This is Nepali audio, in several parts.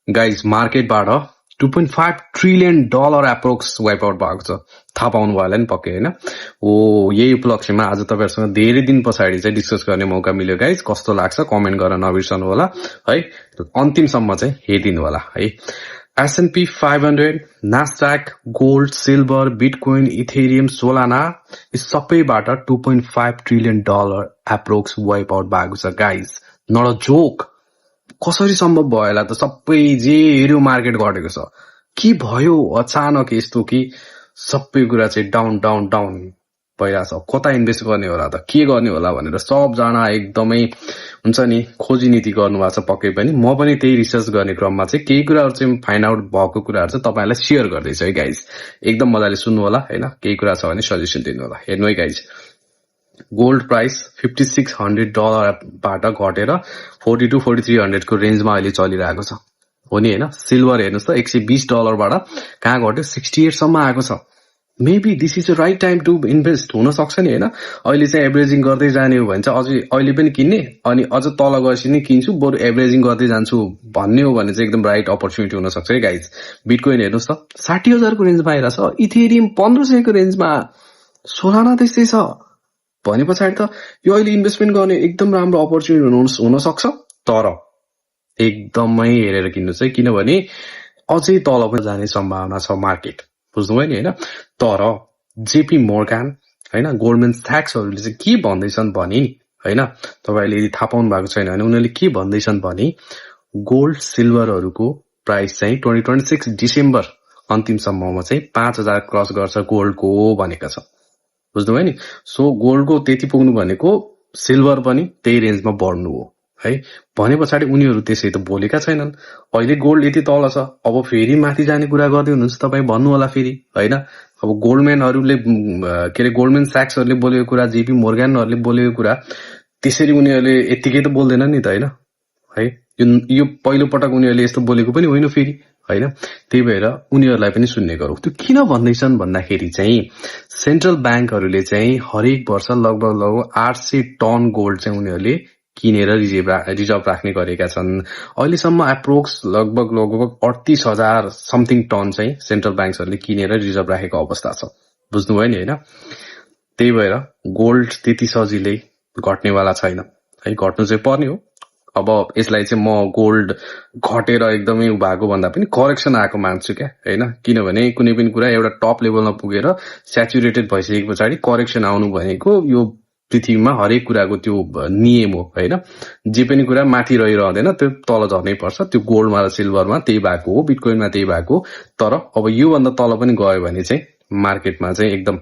गाइज मार्केटबाट $2.5 ट्रिलियन एप्रोक्स वाइप आउट भएको छ। थाहा पाउनु भयो होला नि पक्कै होइन। यही उपलक्ष्यमा आज तपाईँहरूसँग धेरै दिन पछाडि चाहिँ डिस्कस गर्ने मौका मिल्यो गाइज। कस्तो लाग्छ कमेन्ट गर्न नबिर्सनु होला है, अन्तिमसम्म चाहिँ हेरिदिनु होला है। S&P 500, नास्डाक, gold, silver, bitcoin, Ethereum, Solana यी सबैबाट $2.5 ट्रिलियन एप्रोक्स वाइप आउट भएको छ गाइज। Not a joke. कसरी सम्भव भयो होला त? सबै जे हेऱ्यो मार्केट घटेको छ। के भयो अचानक यस्तो कि सबै कुरा चाहिँ डाउन डाउन डाउन भइरहेछ। कता इन्भेस्ट गर्ने होला त, के गर्ने होला भनेर सबजना एकदमै हुन्छ नि खोजी नीति गर्नुभएको छ पक्कै पनि। म पनि त्यही रिसर्च गर्ने क्रममा चाहिँ केही कुराहरू चाहिँ फाइन्ड आउट भएको कुराहरू चाहिँ तपाईँहरूलाई सेयर गर्दैछु है गाइज। एकदम मजाले सुन्नु होला होइन। केही कुरा छ भने सजेसन दिनु होला। हेर्नु है गाइज, गोल्ड प्राइस $5,600 बाट घटेर $42,000-4300 को रेन्जमा अहिले चलिरहेको छ हो नि होइन। सिल्भर हेर्नुहोस् त $120 बाट कहाँ घट्यो 68 सम्म आएको छ। Maybe this is the right time to invest हुन सक्छ नि होइन। अहिले चाहिँ एभरेजिङ गर्दै जाने हो भने चाहिँ अझै अहिले पनि किन्ने, अनि अझ तल गएपछि नै किन्छु, बरु एभरेजिङ गर्दै जान्छु भन्ने हो भने चाहिँ एकदम राइट अपर्च्युनिटी हुन सक्छ है गाइज। बिटकोइन हेर्नुहोस् त 60,000 को रेन्जमा आइरहेको छ। इथेरियम 1500 को रेन्जमा, सोलाना त्यस्तै छ भने पछाडि त यो अहिले इन्भेस्टमेन्ट गर्ने एकदम राम्रो अपर्च्युनिटी हुन सक्छ। तर एकदमै हेरेर किन्नुहोस् है, किनभने अझै तल पनि जाने सम्भावना छ मार्केट, बुझ्नुभयो नि होइन। तर जेपी मोर्गान होइन, गोल्डमेन स्याक्सहरूले चाहिँ के भन्दैछन् भने नि होइन, तपाईँहरूले यदि थाहा पाउनु भएको छैन भने उनीहरूले के भन्दैछन् भने गोल्ड सिल्भरहरूको प्राइस चाहिँ 2026 डिसेम्बर अन्तिमसम्ममा चाहिँ 5,000 क्रस गर्छ गोल्डको भनेको छ, बुझ्नुभयो नि। सो गोल्डको त्यति पुग्नु भनेको सिल्भर पनि त्यही रेन्जमा बढ्नु हो है। भने पछाडि उनीहरू त्यसै त बोलेका छैनन्। अहिले गोल्ड यति तल छ, अब फेरि माथि जाने कुरा गर्दै हुनुहुन्छ तपाईँ भन्नु होला फेरि होइन। अब गोल्डम्यानहरूले के अरे गोल्डमेन स्याक्सहरूले बोलेको कुरा, जेपी मोर्गानहरूले बोलेको कुरा त्यसरी उनीहरूले यत्तिकै त बोल्दैन नि त होइन है। यो पहिलो पटक उनीहरूले यस्तो बोलेको पनि होइन फेरि होइन। त्यही भएर उनीहरूलाई पनि सुन्ने गरौँ। त्यो किन भन्दैछन् भन्दाखेरि चाहिँ सेन्ट्रल ब्याङ्कहरूले चाहिँ हरेक वर्ष लगभग 800 टन गोल्ड चाहिँ उनीहरूले किनेर रिजर्भ राख्ने गरेका छन्। अहिलेसम्म एप्रोक्स लगभग 38,000 समथिङ टन चाहिँ सेन्ट्रल ब्याङ्कहरूले किनेर रिजर्भ राखेको अवस्था छ, बुझ्नुभयो नि होइन। त्यही भएर गोल्ड त्यति सजिलै घट्नेवाला छैन है, घट्नु चाहिँ पर्ने हो। अब यसलाई चाहिँ म गोल्ड घटेर एकदमै भएको भन्दा पनि करेक्सन आएको मान्छु क्या होइन। किनभने कुनै पनि कुरा एउटा टप लेभलमा पुगेर स्याचुरेटेड भइसकेको पछाडि करेक्सन आउनु भनेको यो पृथ्वीमा हरेक कुराको त्यो नियम हो होइन। जे पनि कुरा माथि रहिरहँदैन, त्यो तल झर्नै पर्छ। त्यो गोल्डमा र सिल्भरमा त्यही भएको हो, बिटकोइनमा त्यही भएको हो। तर अब योभन्दा तल पनि गयो भने चाहिँ मार्केटमा चाहिँ एकदम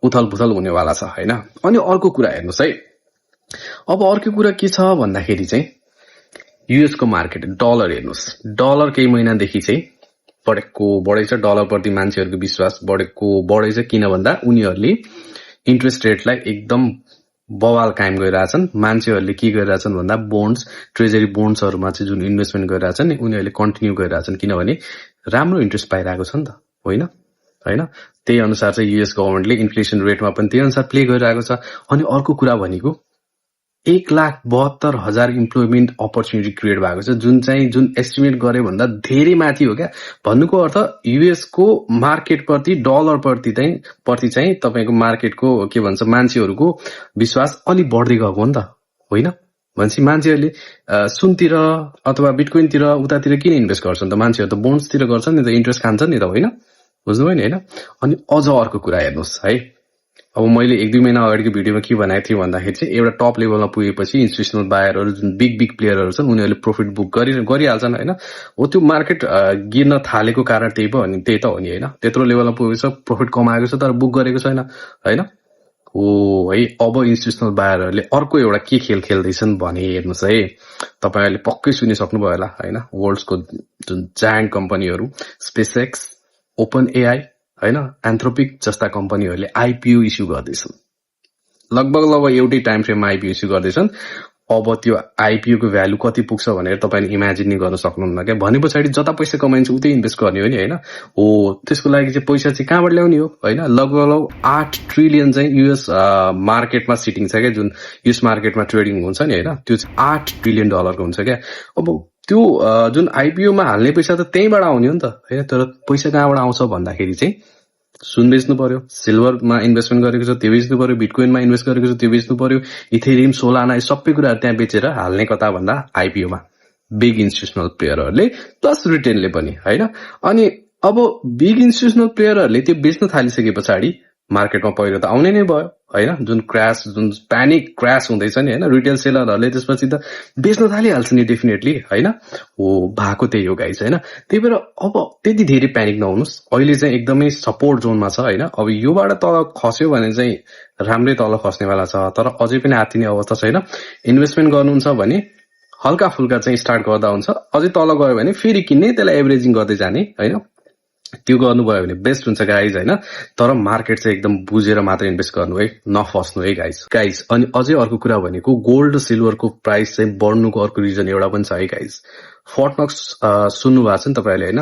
उथल पुथल हुनेवाला छ होइन। अनि अर्को कुरा हेर्नुहोस् है, अब अर्को कुरा के छ भन्दाखेरि चाहिँ युएस को मार्केट डलर हेर्नुहोस्। डलर केही महिनादेखि चाहिँ बढेको छ। डलर प्रति मान्छेहरूको विश्वास बढेको छ। किन भन्दा उनीहरूले इन्ट्रेस्ट रेटलाई एकदम बवाल कायम गरिरहेछन्। मान्छेहरूले के गरिरहेछन् भन्दा बोन्ड्स, ट्रेजरी बोन्ड्सहरूमा चाहिँ जुन इन्भेस्टमेन्ट गरिरहेछन् नि उनीहरूले कन्टिन्यू गरिरहेछन्, किनभने राम्रो इन्ट्रेस्ट पाइरहेको छ नि त होइन। त्यही अनुसार चाहिँ युएस गभर्मेन्टले इन्फ्लेसन रेटमा पनि त्यही अनुसार प्ले गरिरहेको छ। अनि अर्को कुरा भनेको 1,72,000 इम्प्लोइमेन्ट अपर्च्युनिटी क्रिएट भएको छ, जुन एस्टिमेट गरे भन्दा धेरै माथि हो क्या। भन्नुको अर्थ युएस को मार्केट प्रति डलर प्रति चाहिँ तपाईँको मार्केटको के भन्छ मान्छेहरूको विश्वास अलि बढ्दै गएको हो नि त होइन। भनेपछि मान्छेहरूले सुनतिर अथवा बिटकोइनतिर उतातिर किन इन्भेस्ट गर्छन् त? मान्छेहरू त बोन्ड्सतिर गर्छन् नि त, इन्ट्रेस्ट खान्छन् नि त होइन, बुझ्नुभयो नि होइन। अनि अझ अर्को कुरा हेर्नुहोस् है, अब मैले 1-2 महिना अगाडिको भिडियोमा के भनेको थिएँ भन्दाखेरि चाहिँ एउटा टप लेभलमा पुगेपछि इन्स्टिट्युसनल बायरहरू जुन बिग प्लेयरहरू छन् उनीहरूले प्रफिट बुक गरिहाल्छन् होइन। हो त्यो मार्केट गिर्न थालेको कारण त्यही त हो नि होइन। त्यत्रो लेभलमा पुगेको छ, प्रफिट कमाएको छ, तर बुक गरेको छैन होइन। हो है, अब इन्स्टिट्युसनल बायरहरूले अर्को एउटा के खेल खेल्दैछन् भने हेर्नुहोस् है, तपाईँहरूले पक्कै सुनिसक्नुभयो होला होइन। वर्ल्डको जुन जायन्ट कम्पनीहरू स्पेसएक्स, ओपन एआई होइन, एन्थ्रोपिक जस्ता कम्पनीहरूले आइपिओ इस्यु गर्दैछन्। लगभग एउटै टाइम फ्रेममा आइपिओ इस्यु गर्दैछन्। अब त्यो आइपिओ को भ्यालु कति पुग्छ भनेर तपाईँले इमेजिन नै गर्न सक्नुहुन्न क्या। भने पछाडि जता पैसा कमाइन्छ उतै इन्भेस्ट गर्ने हो नि होइन। हो त्यसको लागि चाहिँ पैसा चाहिँ कहाँबाट ल्याउने हो होइन। लगभग 8 ट्रिलियन चाहिँ युएस मार्केटमा सिटिङ छ क्या, जुन युएस मार्केटमा ट्रेडिङ हुन्छ नि होइन। त्यो चाहिँ $8 ट्रिलियन हुन्छ क्या। अब त्यो जुन आइपिओमा हाल्ने पैसा त त्यहीँबाट आउने हो नि त होइन, तर पैसा कहाँबाट आउँछ भन्दाखेरि चाहिँ सुन बेच्नु पर्यो, सिल्भरमा इन्भेस्टमेन्ट गरेको छ त्यो बेच्नु पर्यो, बिटकोइनमा इन्भेस्ट गरेको छ त्यो बेच्नु पर्यो, इथेरियम, सोलाना सबै कुराहरू त्यहाँ बेचेर हाल्ने कता भन्दा आइपिओमा बिग इन्स्टिट्युसनल प्लेयरहरूले प्लस रिटेलले पनि होइन। अनि अब बिग इन्स्टिट्युसनल प्लेयरहरूले त्यो बेच्न थालिसके पछाडि मार्केटमा पहिलो त आउने नै भयो होइन, जुन प्यानिक क्रास हुँदैछ नि होइन, रिटेल सेलरहरूले त्यसपछि त बेच्न थालिहाल्छ नि डेफिनेटली होइन। हो भएको त्यही हो गाइस होइन। त्यही भएर अब त्यति धेरै प्यानिक नहुनुहोस्, अहिले चाहिँ एकदमै सपोर्ट जोनमा छ होइन। अब योबाट तल खस्यो भने चाहिँ राम्रै तल खस्नेवाला छ, तर अझै पनि आत्तिने अवस्था छैन। इन्भेस्टमेन्ट गर्नुहुन्छ भने हल्का फुल्का चाहिँ स्टार्ट गर्दा हुन्छ, अझै तल गयो भने फेरि किन्ने, त्यसलाई एभरेजिङ गर्दै जाने होइन, त्यो गर्नुभयो भने बेस्ट हुन्छ गाइज होइन। तर मार्केट चाहिँ एकदम बुझेर मात्र इन्भेस्ट गर्नु है, नफस्नु है गाइज। अनि अझै अर्को कुरा भनेको गोल्ड सिल्भरको प्राइस चाहिँ बढ्नुको अर्को रिजन एउटा पनि छ है गाइज। फोर्ट नक्स सुन्नु भएको छ नि तपाईँले होइन,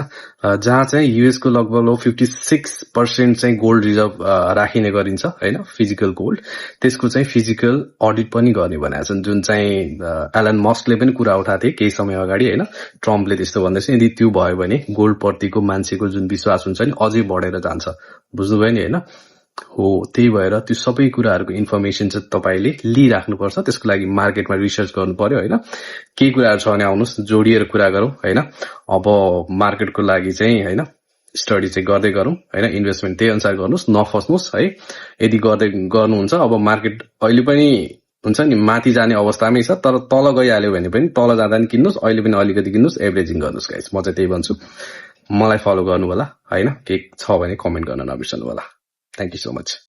जहाँ चाहिँ युएसको लगभग 56% चाहिँ गोल्ड रिजर्भ राखिने गरिन्छ होइन, फिजिकल गोल्ड। त्यसको चाहिँ फिजिकल अडिट पनि गर्ने भनेको छन्, जुन चाहिँ एलन मस्कले पनि कुरा उठाएको थिए केही समय अगाडि होइन। ट्रम्पले त्यस्तो भन्दैछ, यदि त्यो भयो भने गोल्ड प्रतिको मान्छेको जुन विश्वास हुन्छ नि अझै बढेर जान्छ, बुझ्नुभयो नि होइन। हो त्यही भएर त्यो सबै कुराहरूको इन्फर्मेसन चाहिँ तपाईँले लिइराख्नुपर्छ, त्यसको लागि मार्केटमा रिसर्च गर्नु पर्यो होइन। केही कुराहरू छ भने आउनुहोस् जोडिएर कुरा गरौँ होइन। अब मार्केटको लागि चाहिँ होइन स्टडी चाहिँ गर्दै गरौँ होइन, इन्भेस्टमेन्ट त्यही अनुसार गर्नुहोस्, नफस्नुहोस् है। यदि गर्दै गर्नुहुन्छ अब मार्केट अहिले पनि हुन्छ नि माथि जाने अवस्थामै छ, तर तल गइहाल्यो भने पनि तल जाँदा पनि किन्नुहोस्, अहिले पनि अलिकति किन्नुहोस्, एभरेजिङ गर्नुहोस् गाइस। म चाहिँ त्यही भन्छु, मलाई फलो गर्नु होला होइन। केही छ भने कमेन्ट गर्न नबिर्सनु होला। Thank you so much.